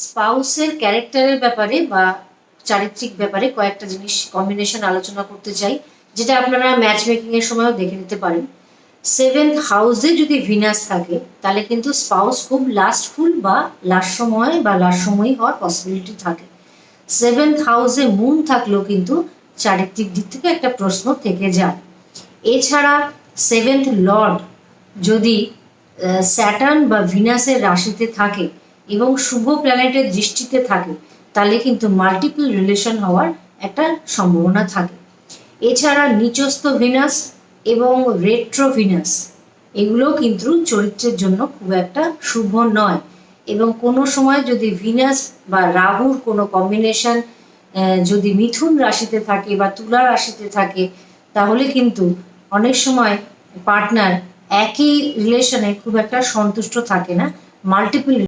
স্পাউসের ক্যারেক্টারের ব্যাপারে বা চারিত্রিক ব্যাপারে কয়েকটা জিনিস কম্বিনেশন আলোচনা করতে চাই, যেটা আপনারা ম্যাচ মেকিং এর সময়ও দেখে নিতে পারেন। সেভেন্থ হাউসে যদি ভিনাস থাকে তাহলে কিন্তু স্পাউস খুব লাস্টফুল বা লাস্টসময়ী হওয়ার পসিবিলিটি থাকে। সেভেন্থ হাউসে মুন থাকলেও কিন্তু চারিত্রিক দিক থেকে একটা প্রশ্ন থেকে যায়। এছাড়া সেভেন্থ লর্ড যদি স্যাটার্ন বা ভিনাসের রাশিতে থাকে এবং শুভ প্ল্যানেটের দৃষ্টিতে থাকে তাহলে কিন্তু মাল্টিপল রিলেশন হওয়ার একটা সম্ভাবনা থাকে। এছাড়া নিচস্থ ভিনাস এবং রেট্রো ভিনাস এগুলো কিন্তু চরিত্রের জন্য খুব একটা শুভ নয়, এবং কোনো সময় যদি ভিনাস বা রাহুর কোনো কম্বিনেশন যদি মিথুন রাশিতে থাকে বা তুলা রাশিতে থাকে তাহলে কিন্তু অনেক সময় পার্টনার একই রিলেশনে খুব একটা সন্তুষ্ট থাকে না, মাল্টিপল